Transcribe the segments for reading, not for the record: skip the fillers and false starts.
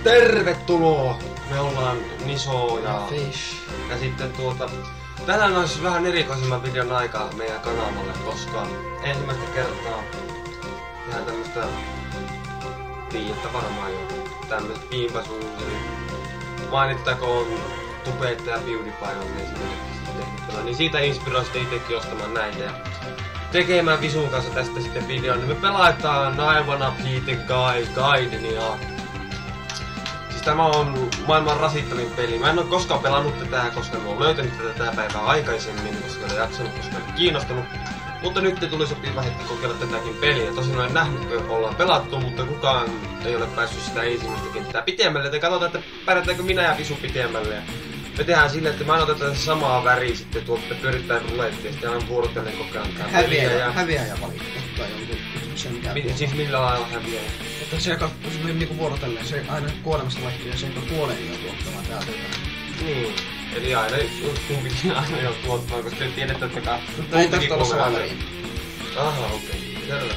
Tervetuloa! Me ollaan Niso ja Fish. Ja sitten tänään olisi vähän erikoisemman videon aikaa meidän kanavalle, koska ensimmäistä kertaa tehdään tämmöstä, tiedätte varmaan jo, tämmöstä kiimpasuuseli. Mainittakoon Tubeetta ja PewDiePie on esimerkiksi tehnyt, niin siitä inspiroi sitten itsekin ostamaan näitä ja tekemään Visun kanssa tästä sitten videon. Niin me pelataan I Wanna Be The Gaidenia. Siis tämä on maailman rasittavin peli. Mä en oo koskaan pelannut tätä, koska mä oon löytänyt tätä tää päivää aikaisemmin, koska en jaksanut, koska en kiinnostunut. Mutta nyt tuli sopiva hetki kokeilla tätäkin peliä. Tosin olen nähnyt, kun ollaan pelattu, mutta kukaan ei ole päässyt sitä ensimmäistä kenttää pitemmälle. Joten katsotaan, että pärjätäänkö minä ja Visu pitemmälle. Me tehdään silleen, että mä otetaan se samaa väriä sitten tuolta pyörittää rulettia. Sitten aina vuorotellen koko ajan tää peliä. Häviäjä valittu. Tai jonkun sen mikä siis millä lailla häviäjä? Että se joka niinku vuorotellen, se aina kuolemasta vaihtuu ja se joka kuolee niin joutuu ottamaan täältä. Niin. Eli aina kumpikin aina joutuu ottamaan, koska te tiedätte, että mutta ei tästä olla suolariin. Aha, okei. Selvä.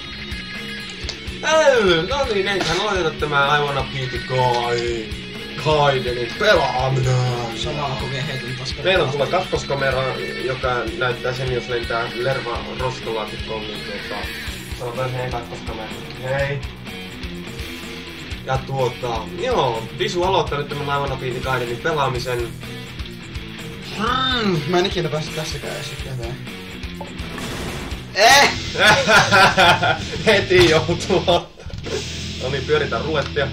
No niin, eiköhän aloiteta tämä I Wanna Be The Gaidenin pelaaminen. Samalla kun vie heitun paskalla. Meillä on tulla kakkoskamera, joka näyttää sen, jos lentää lerva roskolaatikkoon, niin sanotaan hei kakkoskamera. Hei. Ja joo, Visu aloittaa nyt tämän I Wanna Be The Gaidenin pelaamisen. Mä en ikinä päässyt tässäkään edes eteenpäin. Heti joutuu ottaa. No niin, pyöritään rulettia.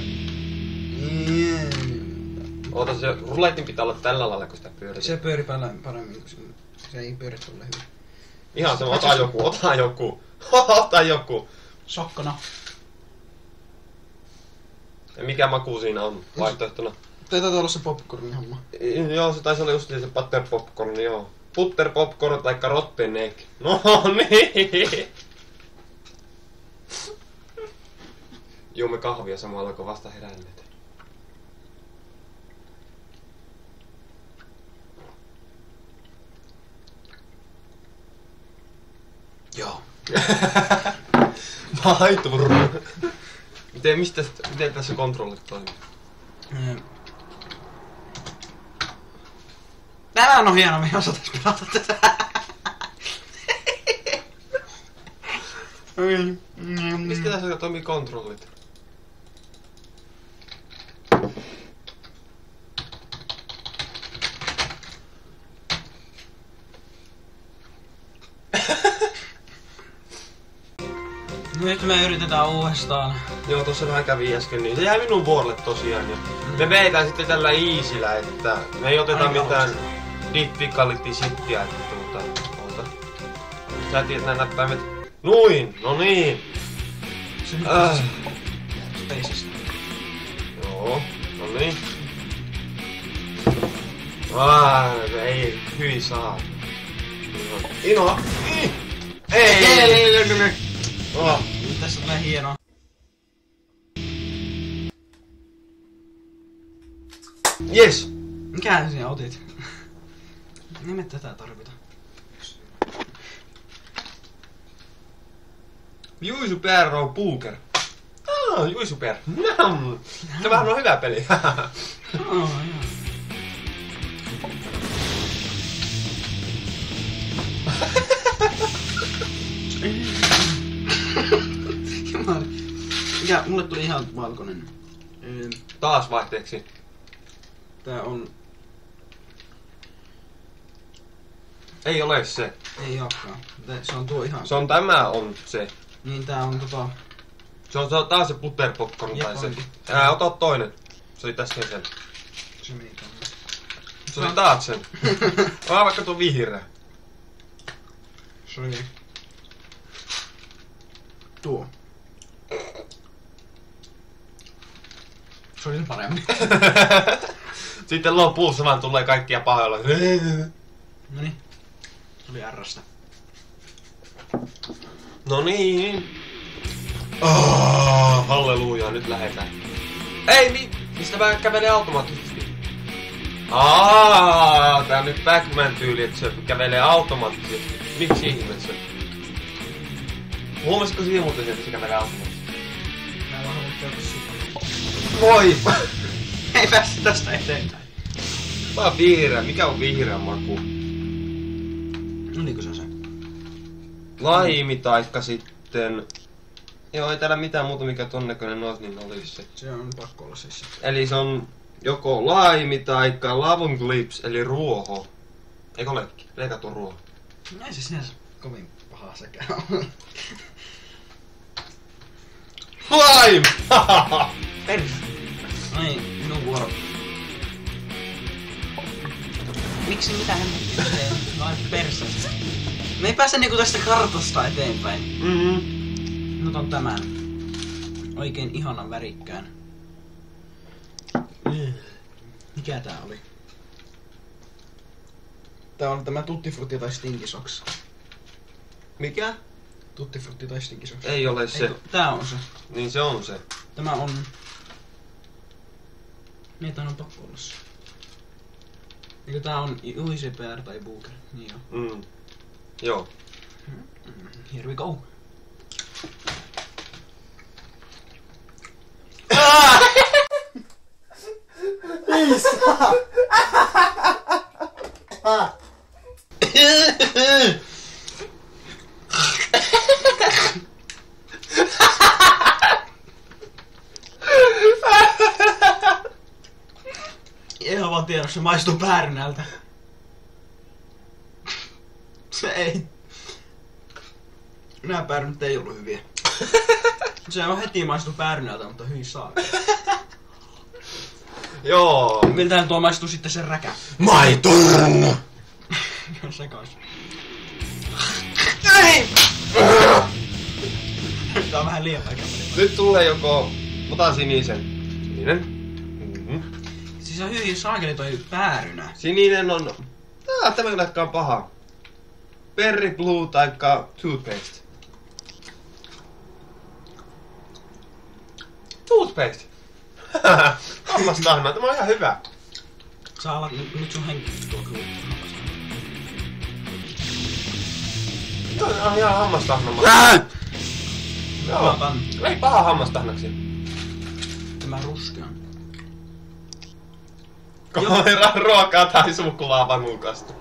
Oota, se ruletin pitää olla tällä lailla, kun sitä pyöritään. Se pyöri paremmin, kun se ei pyöri sulle hyvin. Ihan se, ota joku. Sokkona. Ja mikä maku siinä on vaihtoehtona? Taitaa olla se popcornin homma. Joo, se taisi olla just se butter popcorn, joo. Butter popcorn taikka rotten egg. No niin. Juomme kahvia samalla kun vasta heränneet. Joo. Maitur. Miten tässä kontrollit toimii? Tänään on hieno, me osatais pelata tätä. Mistä tässä toimii kontrollit? Nyt me yritetään uudestaan. Joo, tossa vähän kävi äsken, niin se jäi minun vuorolle tosiaan. Ja me veitään sitten tällä easyllä, että me ei oteta mitään difficulty shittiä, että oota. Sä tiedät nää näppäimet. Noin, no niin. Spacesta. Joo, no niin. Ei hyi saa. Inoa. Ei. Tässä tulee hienoa. Yes! Mikä sinä otit? Niin me tätä tarvita. Juisupär on Booker. Juisupär. Se vähän on hyvä peli. Joo. Mikä, mulle tuli ihan valkoinen. Taas vaihteeksi. Tää on... Ei ole se. Ei olekaan. Se on tuo ihan... Tämä on se. Niin tää on Se on taas se butter popcorn tai se. Ota toinen. Se oli tässä sen. Se meni tonne. Se oli taas sen. Vaikka tuo vihreä. Se oli... Tuo. Se oli paremmin. Sitten lopussa vaan tulee kaikkia pahoilla. Noniin. Se oli R:stä. No niin. Halleluja, nyt lähetään. Ei, mistä mä kävelee automaattisesti? Tää on nyt Pac-Man tyyli, että se kävelee automaattisesti. Miksi ihmeessä? Huomasitko siihen muuten, että se kävelee automaattisesti? Mä en vaan halua käydä sitä. Voi! Me ei päästä tästä eteenpäin. Vaan vihreä. Mikä on vihreä maku? No niinkö se on se? Laimi taikka sitten... Joo, ei täällä mitään muuta mikä ton näköinen olisi, niin olisi se. Se on pakko olla siis. Eli se on joko laimi taikka lavun clips, eli ruoho. Eikö olekin? Leikattu ruoho. Ei se sinänsä kovin paha sekään ole. Lime! Perse. No niin, minun vuoro. Miksi mitä hän tekee? Vai perseestä. Me ei pääse niinku tästä kartasta eteenpäin. Nyt on tämän. Oikein ihanan värikkään. Mikä tää oli? Tää on tämä Tutti Frutti tai Stinky Socks. Mikä? Tutti Frutti tai Stinky Socks. Ei ole se. Eikö? Tää on se. Niin se on se. Tämä on... Niin, tää on pakko olla se. Eikö tää on UICPR tai Booker? Niin joo. Joo. Here we go. Ei saa! Ihan vaan tiedossa, se maistuu päärynältä. Se ei. Nää päärynät ei ollut hyviä. Se on heti maistu päärynältä, mutta hyi saa. Joo. Miltähän tuo maistuu sitten se räkä? Maitoon! Sekais. Ei! Tää on vähän liian vaikea. Nyt tulee joko... Ota sinisen. Sininen. Siis on hyvin saakeli toi päärynä. Sininen on... Tämä ei olekaan paha. Berry Blue taikka Toothpaste. Toothpaste! Hammastahna, tämä on ihan hyvä. Saa olla nyt sun henki tuo kyllä. Tämä on ihan hammastahna. Joo, ei paha hammastahnaksi. Tämä ruskea. Koira ruokaa tai suklaa vanukasta.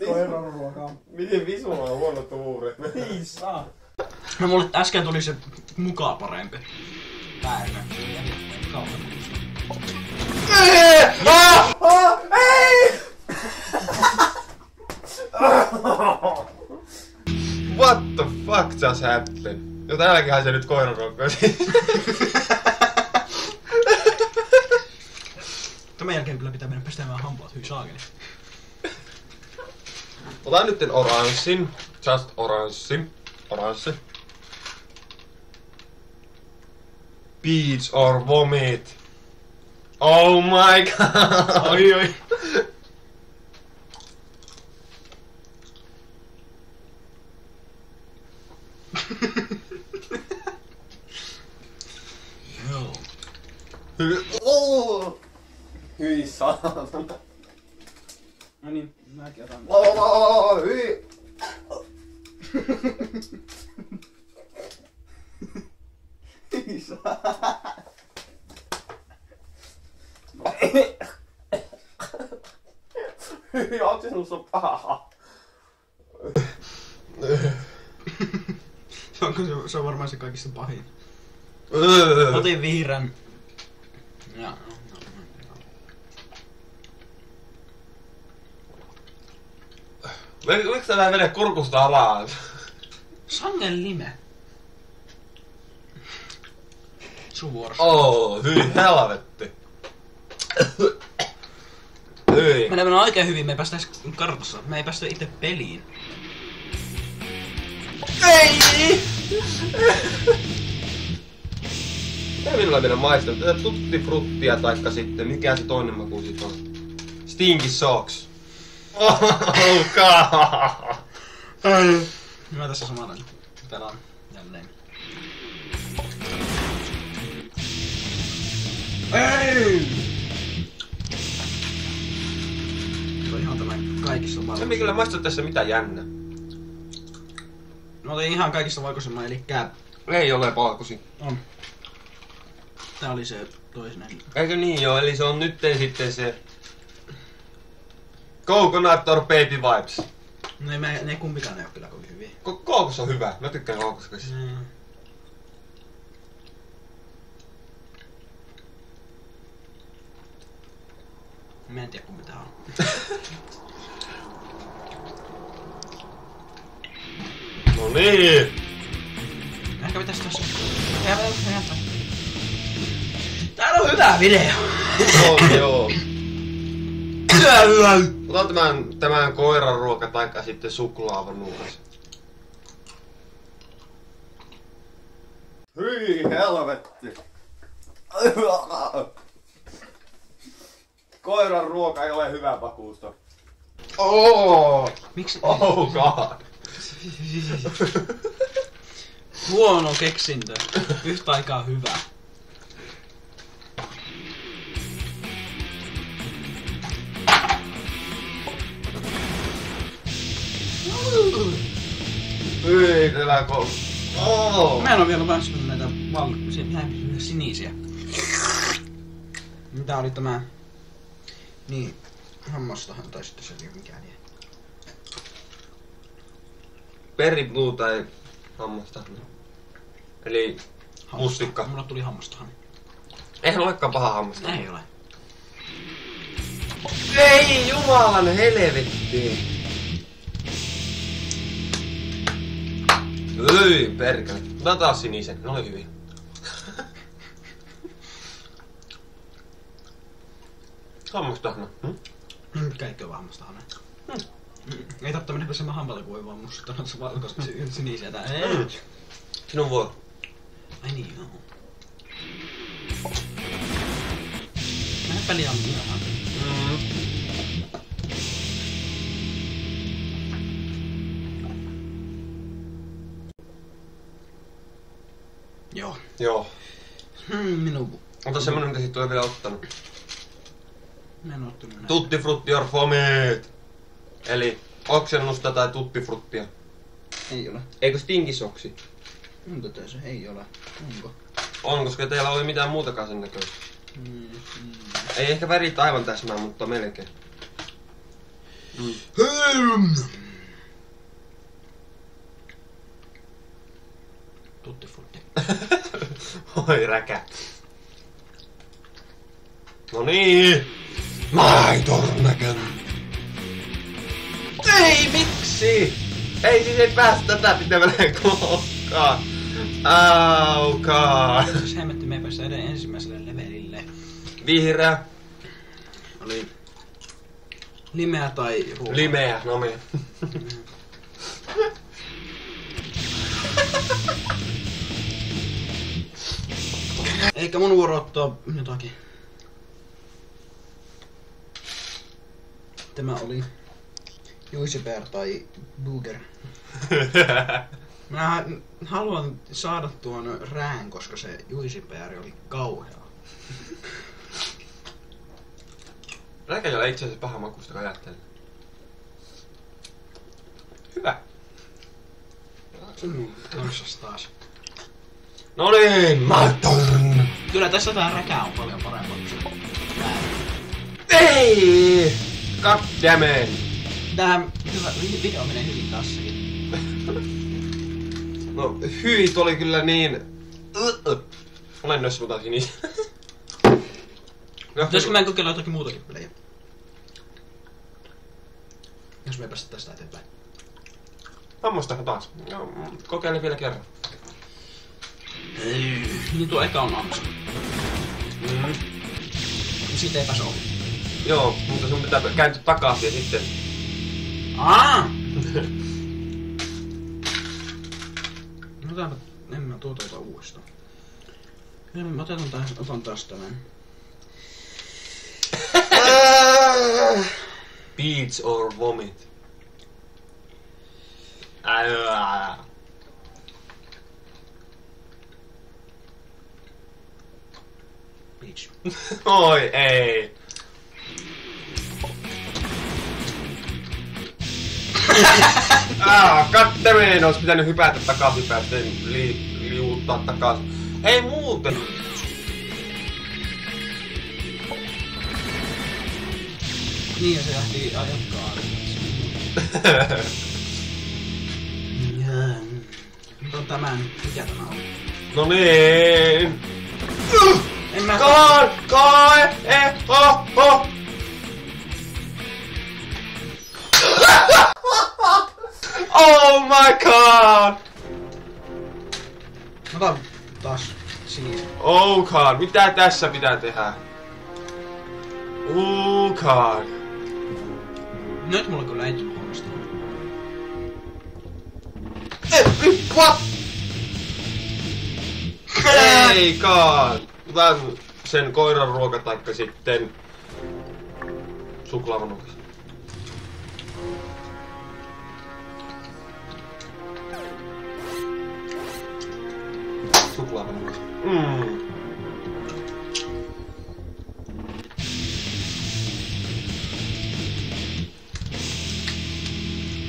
Koiran ruokaa. Miten visulla on huono tuuri? Ei saa. No mulle äsken tuli se mukaan parempi. Päärynä. Se oli ihan kauan. Ei! What the fuck just happened? Jo täälläkinhän se nyt koiranruokkaa siis. Tämän jälkeen kyllä pitää mennä pestämään hampaat hyi saakeli. Otan nyt oranssin. Just oranssin. Oranssi. Peach or vomit. Oh my god! Oi oi. Joo. Oh! Hyi saatana. No niin, mäkin otan. Hyi! Hyi saa. Hyi, onko sinussa paha? Se on varmaan se kaikista pahin. Otin vihreän. Ja. Miksi tää menee kurkusta alas? Sangen lime. Sun vuorossa. Oh, hyi helvetti. Hyi. Menee oikein hyvin, me ei päästä edes kartassa. Me ei päästä itse peliin. Ei! Mitä minulla vielä maistaa? Tätä Tutti Fruttia taikka sitten, mikä se toinen maku sit on? Stinky Socks. Oh god! Mä tässä samalla pelaan jälleen. Ei! Se on ihan tämän kaikissa Se maailmassa. ei kyllä maista tässä mitään jännä. Mä otin ihan kaikista valkoisemman, elikkä... Ei ole valkosi. On. Tää oli se toinen. Eikö niin joo, eli se on nyt sitten se... Coconut or Baby Vibes. No ei, ne kumpikaan ei oo kyllä kovin hyviä. Kookos on hyvä, mä tykkään kookoskasta. Mä en tiedä kumpi tää on. No niin! Ehkä pitäis tossa... Tää on hyvä video! Joo. Ota tämän koiran ruoka taikka sitten suklaavan nuukas. Hyi helvetti! Koiran ruoka ei ole hyvä pakuusto. Miksi? Oh god! Huono keksintö. Yhtä aikaa hyvä. Hyi, eläkö? Mä en oo vielä vanstunut näitä sinisiä. Mitä oli tämä? Niin, hammastahan tai sitten se oli mikään niin. Berry Blue tai hammastahan. Eli mustikka. Mulla tuli hammastahan. Eihän olekaan paha hammasta. Ei ole. Ei jumalan helvetti! Ei perkele. Otan taas sinisen, ne oli hyviä. Hammastahna. Kaikki on hammastahana. Ei tarvitse mennä pesemään hampaita, kun voi vaan mustuttaa noita valkoista sinisiä tää. Sinun vuoro. Ai niin joo. Mä en peliä myöhään. Joo. Joo. Minun. Ota semmonen, mitä sit ole vielä ottanut. Mä en oo ottanut näin. Tutti frutti or vomit. Eli oksennusta tai tuttifruttia. Ei ole. Eikö stinkisoksi? Onko se? Ei ole. Onko? On, koska teillä oli mitään muutakaan sen näköistä. Ei ehkä värit aivan täsmää, mutta melkein. Tuttifrutti. Oi räkä. No niin. Maitornäkön. Ei, miksi? Ei siis ei päästä tätä pitämään koskaan. Aukaa. Siis hemmetti, me ei päästä edes ensimmäiselle levelille. Vihreä. Oli limeä tai ruoka. Limeä, no niin. Eikä mun vuoro ottaa jotakin. Tämä oli Juicebear tai Booger. Mä haluan saada tuon rään, koska se Juicebear oli kauhea. Räkällä itse asiassa paha makusta, kun ajattelin. Hyvä. Kanssas taas. No niin, Maltorn. Kyllä tässä tää räkä on paljon parempi kuin se rää. Ei! God damn it. Tää hyvä video menee hyvin tässäkin. No hyit oli kyllä niin... Olen nössä, mutta sinisen. Pitäisikö mä kokeilla jotakin muutakin pelejä? Jos me ei päästä tästä eteenpäin. Hammastahan taas. No, kokeile vielä kerran. Niin tuo eka on amsa. Siitä ei pääse ohi. Joo, mutta sun pitää kääntyä takaisin ja sitten... No en mä tuota uudestaan. Mä otan taas tämän. Beats or vomit. Peach. Oi ei. Kattemeen olisi pitänyt hypätä takahypätä, liuuttaa takas. Ei muuten. Niin, se lähti jatkaa. Mutta on tämän, mikä tämä on? No niin. En mä Oh my god! Ota taas sinisen. Oh god, mitä tässä pitää tehdä? Oh god. Nyt mulla kyllä ei tullu huonosta. What? Ei god. Otan sen koiran ruoka taikka sitten suklaavanukas. Suklaavanukas.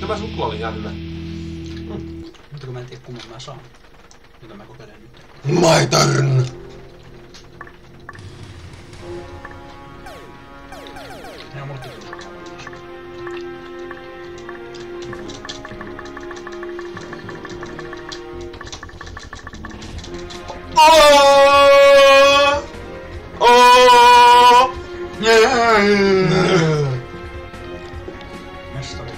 Tämä suklaa oli ihan hyvä. Mutta kun mä en tiedä kumman mä saan. Mitä mä kokeilen nyt. My turn! Ei mulla tiedä. Mestari.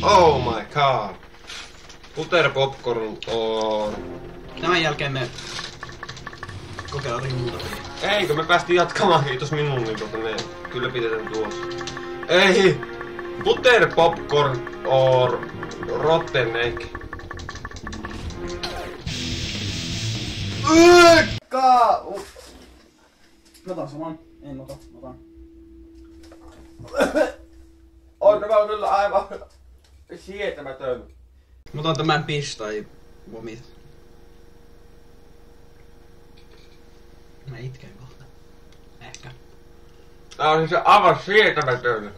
Oh my god. Butter popcorn on... Tämän jälkeen me kokeillaan jotakin muuta. Eikö me päästiin jatkamaan, kiitos minun, niin ne kyllä pidetään tuossa. Ei! Butter popcorn or rotten egg. Mä otan saman. En ota. On tämä kyllä aivan sietämätön. Mä otan tämän piss tai vomit. Mä itken kohta. Ehkä. Tää on siis aivan sietämätön.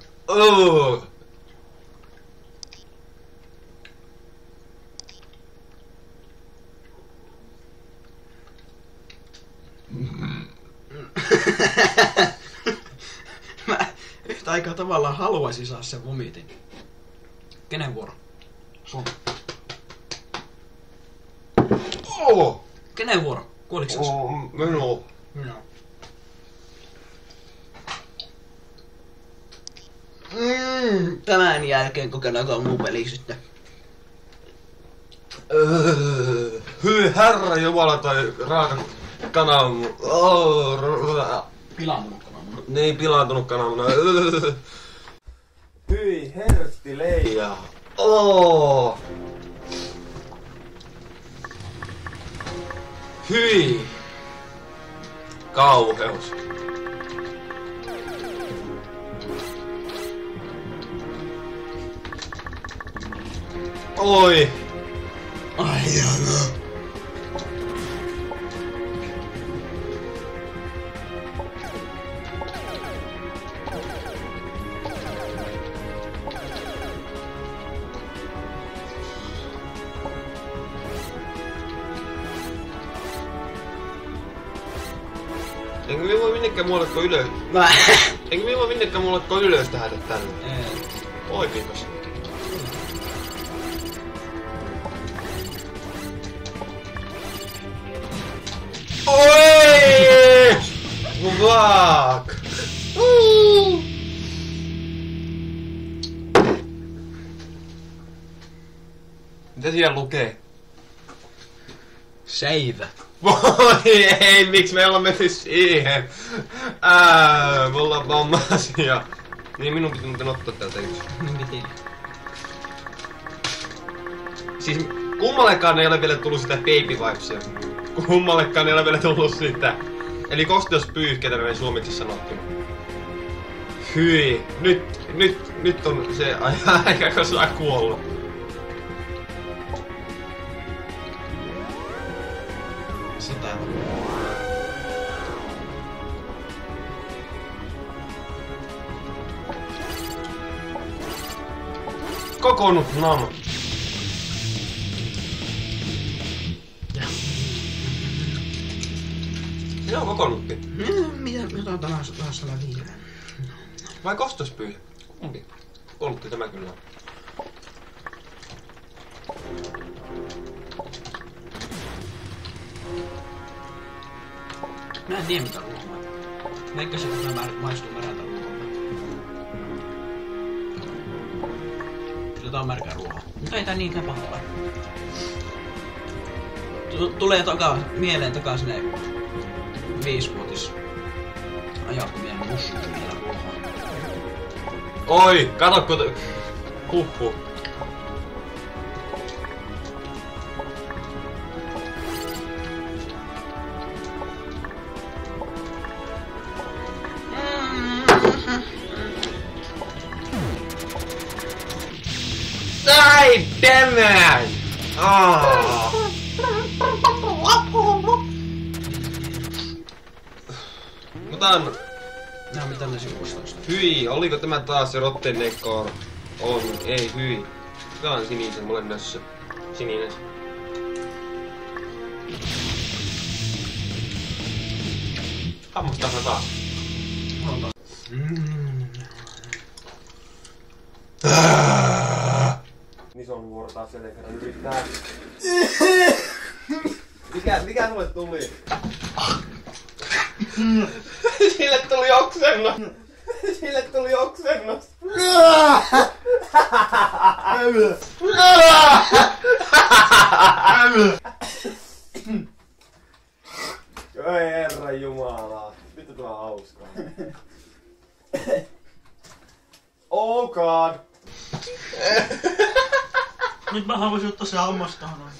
Mä yhtä aikaa tavallaan haluaisin saada sen vomitin. Kenen vuoro? Sun. Kenen vuoro? Kuoliks sä? Minun. Minä. Tämän jälkeen kokeillaan jotain muu peli sitten. Hyi herra jumala toi raaka kananmuna. Pilaantunut kananmuna. Niin pilaantunut kananmuna. Hyi hertti leija. Hyi. Kauheus. Oi. Ai jana. Enkö me voi minnekään muuallekaan ylös? Enkö me voi minnekään muuallekaan ylös tähdä tänne? Ei. Oikeinkos? Oi! Fuck! Mitä siellä lukee? Save. Voi ei, miksi me ollaan mennyt siihen? Me ollaan vammaisia. Niin minun piti muuten ottaa täältä yksi. Niin piti. Siis kummallekaan ei ole vielä tullut sitä baby vibesia. Kummallekaan ei ole vielä tullut sitä. Eli kosteuspyyhkeitä näin suomeksi sanottuna. Hyi, nyt on se aika, kun saa kuolla. kokonut naama. Se on kokonutkin. Mitä on taas olla vihreä? Vai kostospyyhä? Kumpi? Kokonutti tämä kyllä. Mä en tiedä mitä ruohoa. Veikkasin, että tämä maistuu märältä ruoholta. Kyllä tää on märkä ruoho. Mutta ei tää niinkään paha ole. Tulee mieleen takaisin ne 5-vuotis ajatumien mussutumia ruohoa. Oi, katokko Huhhuh. Ai, damn! Otan... Nää on mitä ne sivustoista. Hyi, oliko tämä taas se Rottenekor? On, ei hyi. Tää on sinisen, mulle nössö. Sininen. Hammustaa taas. Nison vuoro taas jälleen kerran yrittää. Mikä sulle tuli? Sille tuli oksennus! Sille tuli oksennus! Oi herra jumala, vittu tuo on hauskaa. Oh god! Nyt mä haluaisin ottaa se hammas tähän noin.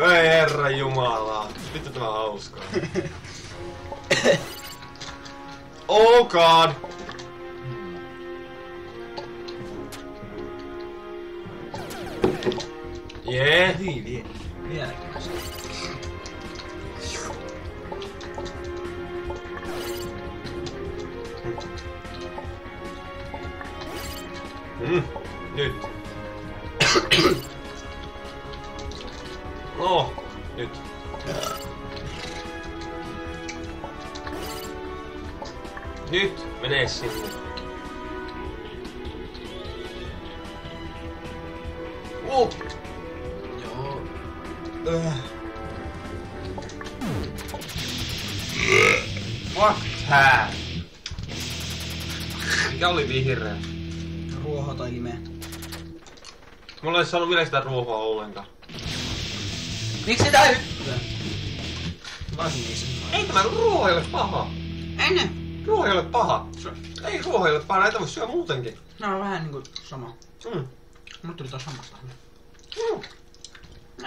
Oi herra jumala, vittu tämä on hauskaa. Oh god! Jee! Hyi, vieläkin. Nyt. No, nyt. Nyt, menee sinne. Joo. Fuck that. Mikä oli vihreä? Ruoho tai lime. Mulla ei saanut vielä sitä ruohoa ollenkaan. Miksi sitä hyppää? Vanniisen. Ei tämä ruoho ei ole paha. Ennen. Ruoho ei ole paha. Ei ruoho ei ole paha, näitä voi syödä muutenkin. Nää on vähän niinku sama. Mm. Mut tuli taas samasta. Mm.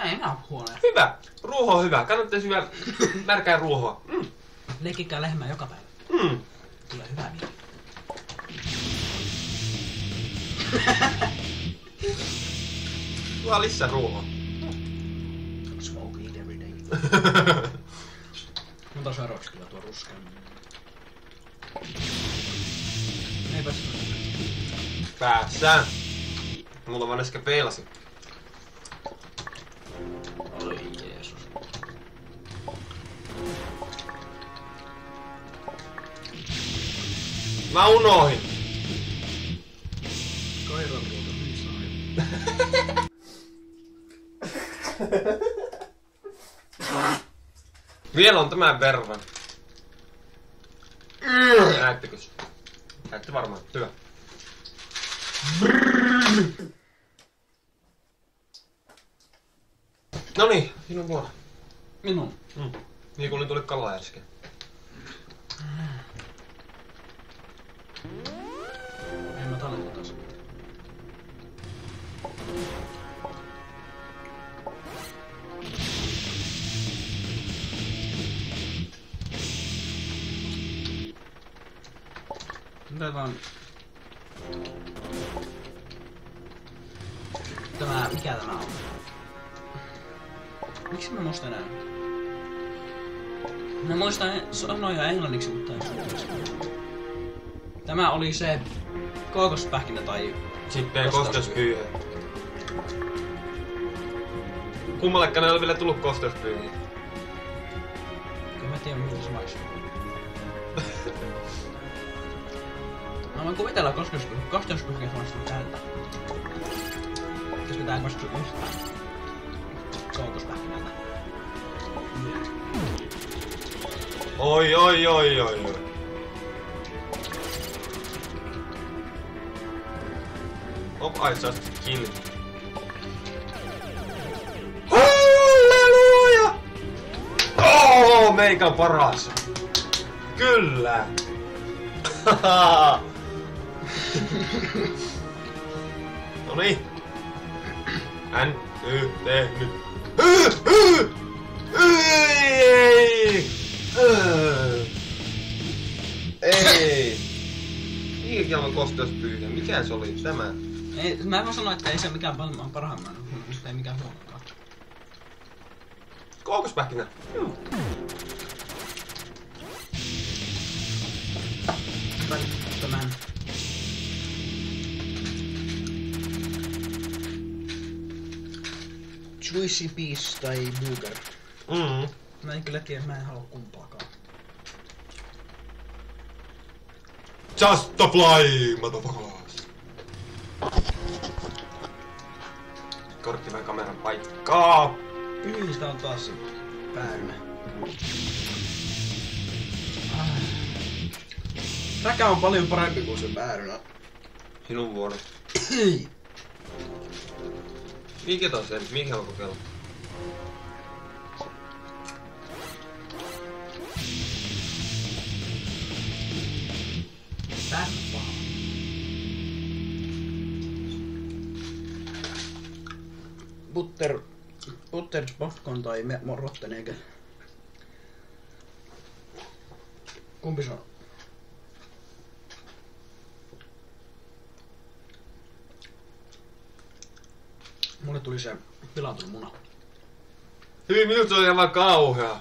Ei nää oo huonoja. Hyvä. Ruoho on hyvä. Kannattaa syödä märkää ruohoa. Mm. Leikkikää lehmää joka päivä. Mm. Tulee hyvää mieli. Tuo lisää ruohoa. Smoke it every day. Mutta seuraavaksi kyllä tuo ruskean. Ei päästä. Päässään. Mulla vaan äsken peilasi. Oi Jeesus. Mä unohin. Koiran ruoka hyysää. Vielä on tämän verran. Näyttikös? Näytti varmaan. Hyvä. Noniin, sinun vuoro. Minun. Niin kuin tuli kalaa äsken. Ei mä taletta taas. Otetaan mikä tämä on? Miksi mä muistan enää? Mä muistan sanoja englanniksi, mutta ei suomeksi. Tämä oli se kookospähkinä tai sitten kosteuspyyhe. Kummallekaan ei ole vielä tullut kosteuspyyhe. Kyllä mä tiedän miltä se maistuu. Mä voin kuvitella kosteuspyyhkeä maistuu tältä. Koska tää ei maistu yhtään kookospähkinältä. Oi. Oh, I just killed. Halleluja! Oh, meikä on paras. Kyllä. Noniin. Hän tehnyt. Ei. Mikä on kosteuspyyhe? Mikä se oli tämä? Ei, mä en voi sanoa, että ei se mikään paljon parhaimman, mutta ei mikään huonokaan. Kookospähkinä. Tämän. Juicy Peas tai Booger. Mä en kyllä tiedä, mä en halua kumpaakaan. Just the fly, motherfuckers! Korttivan kameran paikkaa! Yhdistä on taas päärynä. Räkä on paljon parempi kuin se päärynä. Sinun vuoro. Mikä on se? Mikä on kokeilla? Päärynä paha. Butter popcorn tai Rottenegger. Kumpi se on? Mulle tuli se pilaantunut muna. Hyvin, minusta se oli aivan kauhea.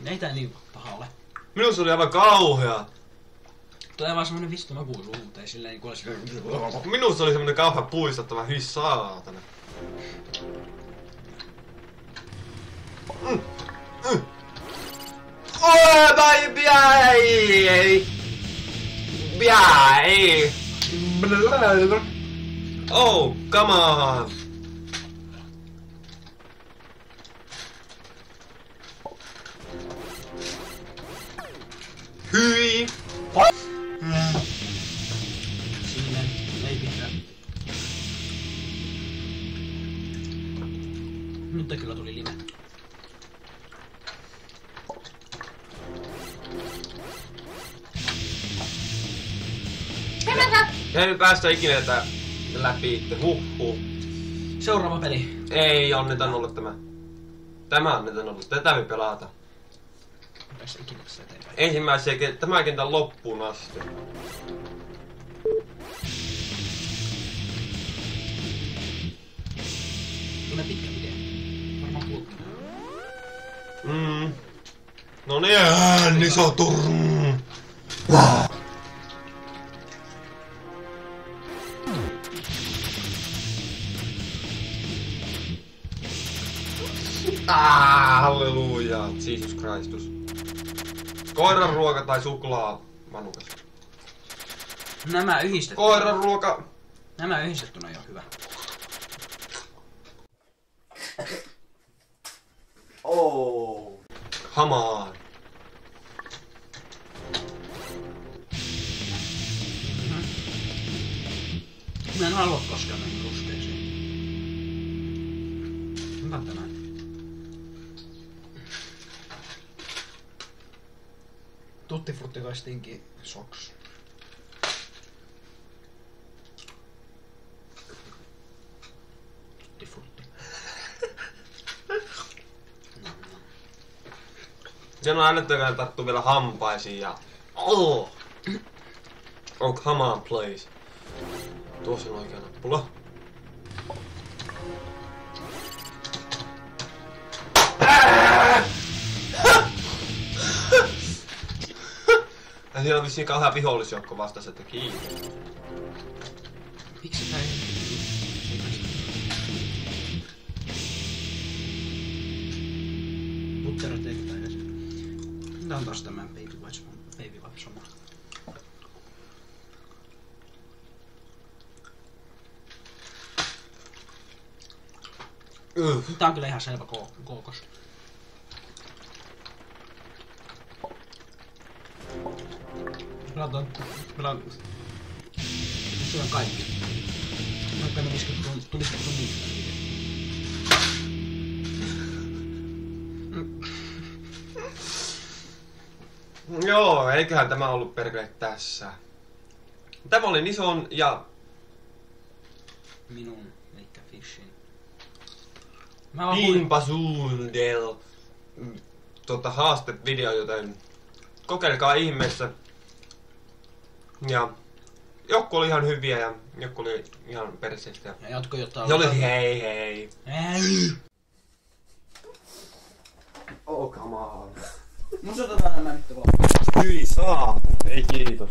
Ei tää niin paha ole. Minusta se oli aivan kauhea. Tulee vaan semmonen vistu maku suuhun, mutta ei silleen kuule se... Minusta se oli semmonen kauhea puistattava, hyi saatana. Oh, come on! Hyi! Siinä ei pitää. Nyt kyllä tuli lime. Ei nyt päästä ikinä tätä läpi itse. Seuraava peli. Ei annetaan olla tämä. Tämä annetaan olla. Tätä me pelata. Päästä ikinä tässä eteenpäin. Ensimmäisen tämän kentän loppuun asti. Tulee pitkä video. Varmaan puolta. No niin, äänisoturn! Halleluja, Jesus Christus. Koiran ruoka tai suklaa, manukas. Nämä yhdistettynä. Koiran ruoka. Nämä yhdistettynä ei oo hyvä. Oh. Come on. Mä en halua koskaan näihin ruskeisiin. Hyvä tänään. Tutti frutti kai stinky socks. Tutti frutti. Sen on älyttökään tarttuu vielä hampaisiin ja... Oh, come on, please. Tuossa on oikea nappula. Siellä on vissiin kauhean vihollisjoukko vastas, että kiinni. Miksi tää ei... Butter tehtää edes. Tää on taas tämän Baby Wipes sama. Tää on kyllä ihan selvä kookos. Pelataan. Syön kaikki. Vaikka me tulisiko niistä. Joo, eiköhän tämä ollut perkele tässä. Tämä oli Nison ja... Minun, eikä Fishin. Pimpasuundel haastevideo, joten kokeilkaa ihmeessä. Ja joku oli ihan hyviä ja joku oli ihan perseistä. Ja jatko jotain... Ja oli hei hei. Hei! Oh come on. Muistutetaan nämä nyt vaan. Hyi saatana, ei kiitos.